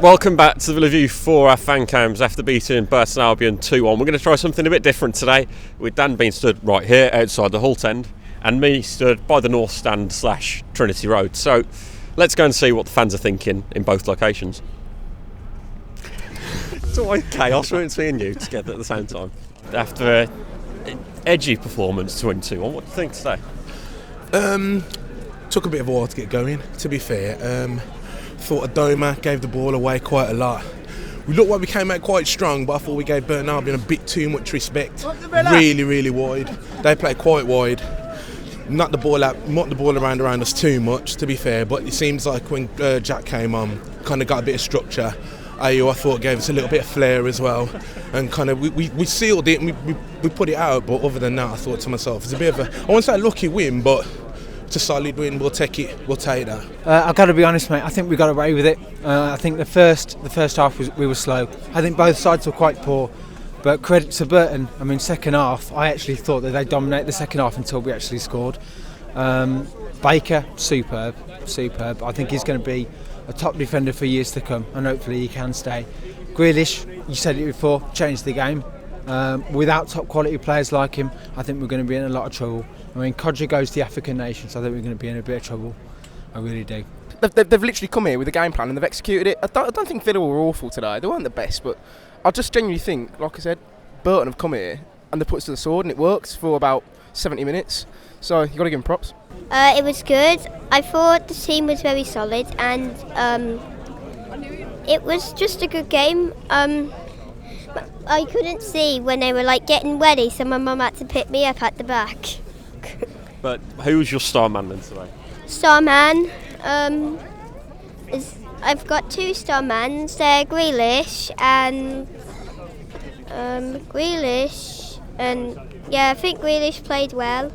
Welcome back to the Villa View for our fan cams after beating Burton Albion 2-1. We're going to try something a bit different today, with Dan being stood right here outside the Holte End and me stood by the North Stand / Trinity Road. So let's go and see what the fans are thinking in both locations. It's always chaos when it's me and you together at the same time. After an edgy performance to win 2-1, what do you think today? Took a bit of a while to get going, to be fair. Thought Adoma gave the ball away quite a lot. We looked like we came out quite strong, but I thought we gave Burton Albion a bit too much respect. Really wide. They played quite wide. Knocked the ball around us too much, to be fair. But it seems like when Jack came on, kind of got a bit of structure. I thought gave us a little bit of flair as well, and kind of we sealed it and we put it out. But other than that, I thought to myself, it's a bit of a, I won't say a lucky win, but it's a solid win. We'll take it. We'll take that. I've got to be honest, mate. I think we got away with it. I think the first half we were slow. I think both sides were quite poor. But credit to Burton. I mean, second half, I actually thought that they dominated the second half until we actually scored. Baker, superb. I think he's going to be a top defender for years to come, and hopefully he can stay. Grealish, you said it before, changed the game. Without top quality players like him, I think we're going to be in a lot of trouble. I mean, Codger goes to the African nations, so I think we're going to be in a bit of trouble. I really do. They've literally come here with a game plan and they've executed it. I don't think Villa were awful today. They weren't the best, but I just genuinely think, like I said, Burton have come here and they put us to the sword, and it worked for about 70 minutes. So you've got to give them props. It was good. I thought the team was very solid, and it was just a good game. I couldn't see when they were getting ready, so my mum had to pick me up at the back. But who was your star man then today? Star man, I've got two star mans. They're Grealish and I think Grealish played well.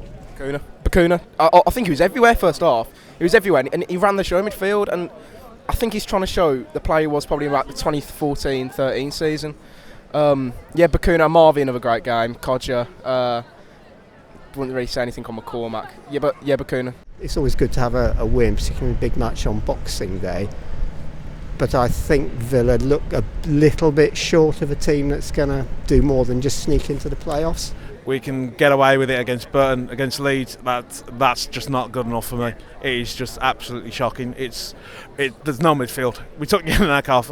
Bacuna. I think he was everywhere first half. He was everywhere, and he ran the show in midfield, and I think he's trying to show the player he was probably about the 2014-13 season. Bacuna, Marvin, another great game. Codger, wouldn't really say anything on McCormack. Bacuna. It's always good to have a win, particularly a big match on Boxing Day. But I think Villa look a little bit short of a team that's going to do more than just sneak into the playoffs. We can get away with it against Burton, against Leeds. That's just not good enough for me. It is just absolutely shocking. There's no midfield. We took Yannick off.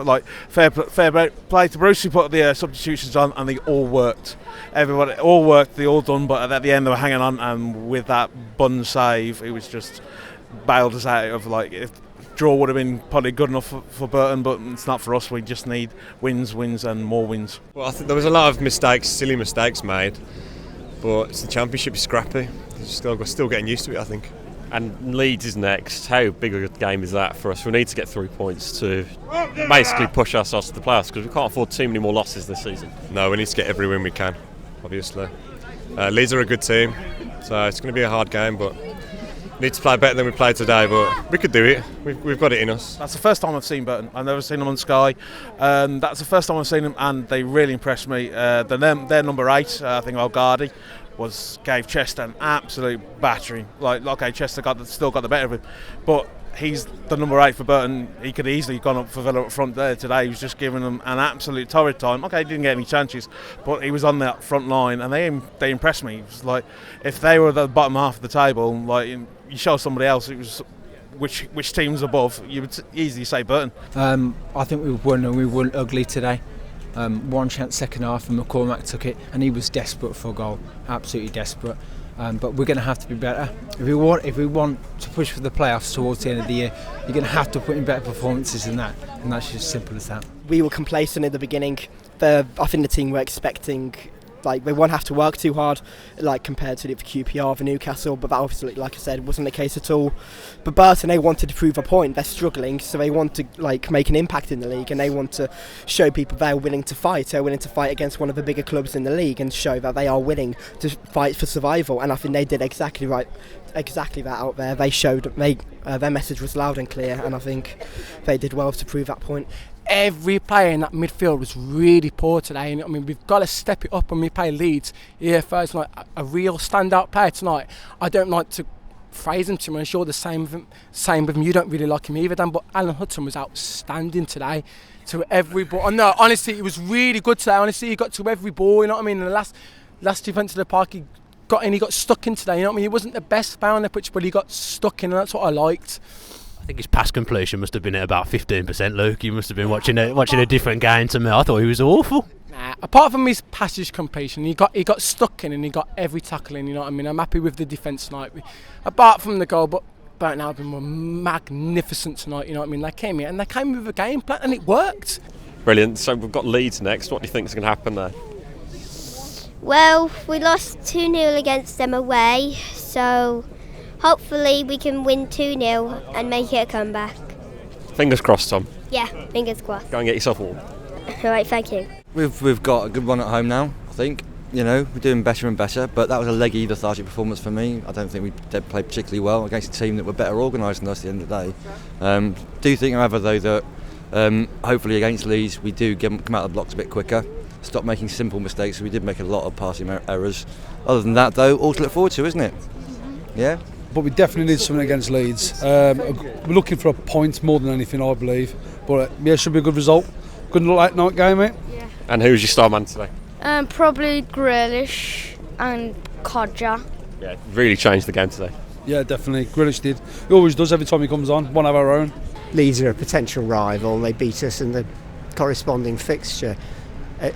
Fair play to Bruce. He put the substitutions on, and they all worked. Everybody all worked. They all done. But at the end, they were hanging on, and with that Bun save, it was just bailed us out of if draw would have been probably good enough for Burton, but it's not for us. We just need wins, and more wins. Well, I think there was a lot of silly mistakes made. But it's the Championship, is scrappy. We're still getting used to it, I think. And Leeds is next. How big a game is that for us? We need to get 3 points to basically push ourselves to the playoffs, because we can't afford too many more losses this season. No, we need to get every win we can, obviously. Leeds are a good team, so it's going to be a hard game, but we need to play better than we played today, but we could do it. We've got it in us. That's the first time I've seen Burton. I've never seen them on Sky. That's the first time I've seen them, and they really impressed me. Their number 8, I think Algardi, gave Chester an absolute battering. Chester still got the better of him, but he's the number 8 for Burton. He could easily have gone up for Villa up front there today. He was just giving them an absolute torrid time. Okay, he didn't get any chances, but he was on that front line, and they impressed me. It was if they were at the bottom half of the table, you show somebody else, it was which team's above, you would easily say Burton. I think we won, and we won ugly today. One chance second half, and McCormack took it, and he was desperate for a goal, absolutely desperate. But we're going to have to be better if we want to push for the playoffs towards the end of the year. You're going to have to put in better performances than that, and that's just as simple as that. We were complacent in the beginning. I think the team were expecting they won't have to work too hard, compared to the QPR for Newcastle, but that obviously, like I said, wasn't the case at all. But Burton, they wanted to prove a point. They're struggling, so they want to make an impact in the league, and they want to show people they're willing to fight. They're willing to fight against one of the bigger clubs in the league and show that they are willing to fight for survival. And I think they did exactly that out there. They showed their message was loud and clear, and I think they did well to prove that point. Every player in that midfield was really poor today, and we've got to step it up when we play Leeds. First, a real standout player tonight. I don't like to praise him to me. I'm sure the same with him. You don't really like him either, Dan, but Alan Hutton was outstanding today to every ball. No, honestly, it was really good today. Honestly, he got to every ball, you know what I mean? In the last event to the park, he got stuck in today, you know what I mean? He wasn't the best player on the pitch, but he got stuck in, and that's what I liked. I think his pass completion must have been at about 15%, Luke. You must have been watching a different game to me. I thought he was awful. Nah, apart from his passage completion, he got stuck in and he got every tackle in, you know what I mean? I'm happy with the defence tonight. Apart from the goal, but Burton Albion were magnificent tonight, you know what I mean? They came here and they came with a game plan and it worked. Brilliant. So we've got Leeds next. What do you think is going to happen there? Well, we lost 2-0 against them away, so hopefully we can win 2-0 and make it a comeback. Fingers crossed, Tom. Yeah, fingers crossed. Go and get yourself warm. Alright, thank you. We've got a good run at home now, I think. You know, we're doing better and better, but that was a leggy, lethargic performance for me. I don't think we played particularly well against a team that were better organised than us at the end of the day. Do think, however, though, that hopefully against Leeds we do come out of the blocks a bit quicker, stop making simple mistakes. We did make a lot of passing errors. Other than that, though, all to look forward to, isn't it? Yeah? But we definitely need something against Leeds. We're looking for a point more than anything, I believe. But yeah, it should be a good result. Good late night game, mate. Yeah. And who's your star man today? Probably Grealish and Codger. Yeah, really changed the game today. Yeah, definitely. Grealish did. He always does every time he comes on. One of our own. Leeds are a potential rival and they beat us in the corresponding fixture.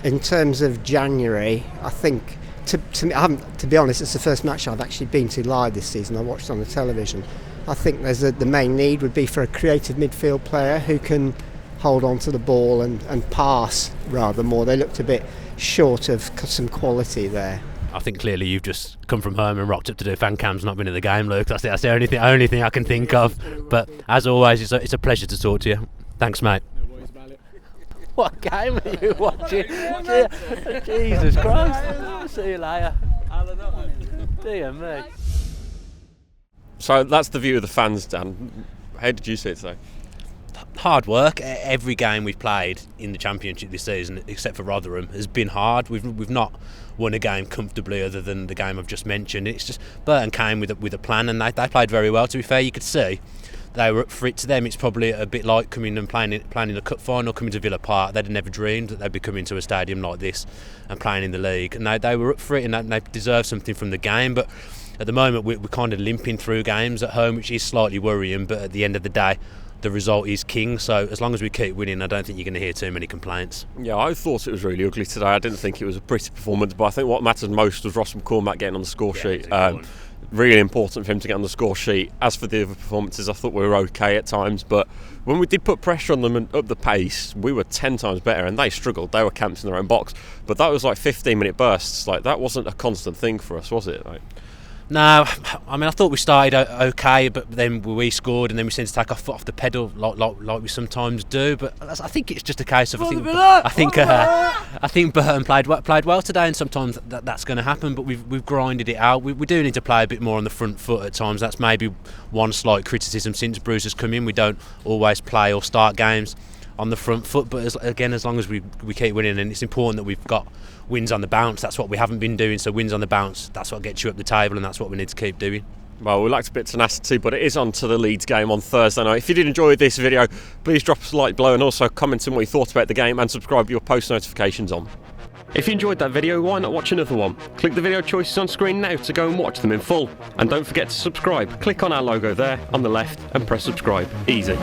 In terms of January, I think, to be honest, it's the first match I've actually been to live this season. I watched on the television. I think the main need would be for a creative midfield player who can hold on to the ball and pass rather more. They looked a bit short of some quality there. I think clearly you've just come from home and rocked up to do fan cams, not been in the game, Luke. That's the only thing I can think of. But as always, it's a pleasure to talk to you. Thanks, mate. What game are you watching? Jesus Christ. See you later. Dear me. So that's the view of the fans, Dan. How did you see it today? Hard work. Every game we've played in the Championship this season, except for Rotherham, has been hard. We've not won a game comfortably other than the game I've just mentioned. It's just Burton came with a plan and they played very well. To be fair, you could see they were up for it. To them, it's probably a bit like coming and playing in a cup final, coming to Villa Park. They'd never dreamed that they'd be coming to a stadium like this and playing in the league. And they were up for it and they deserved something from the game. But at the moment, we're kind of limping through games at home, which is slightly worrying. But at the end of the day, the result is king, so as long as we keep winning, I don't think you're going to hear too many complaints. Yeah, I thought it was really ugly today. I didn't think it was a pretty performance, but I think what mattered most was Ross McCormack getting on the score sheet. Really important for him to get on the score sheet. As for the other performances, I thought we were okay at times, but when we did put pressure on them and up the pace, we were 10 times better, and they struggled. They were camped in their own box, but that was like 15-minute bursts. Like, that wasn't a constant thing for us, was it? Like, no, I mean, I thought we started okay, but then we scored and then we seemed to take our foot off the pedal like we sometimes do. But I think it's just a case of I think Burton played well today, and sometimes that's going to happen. But we've grinded it out. We do need to play a bit more on the front foot at times. That's maybe one slight criticism since Bruce has come in. We don't always play or start games on the front foot, but as long as we keep winning, and it's important that we've got wins on the bounce. That's what we haven't been doing, so wins on the bounce, that's what gets you up the table, and that's what we need to keep doing. Well, we liked a bit of tenacity, but it is on to the Leeds game on Thursday night. If you did enjoy this video, please drop us a like below and also comment on what you thought about the game and subscribe with your post notifications on. If you enjoyed that video, why not watch another one? Click the video choices on screen now to go and watch them in full. And don't forget to subscribe. Click on our logo there on the left and press subscribe. Easy.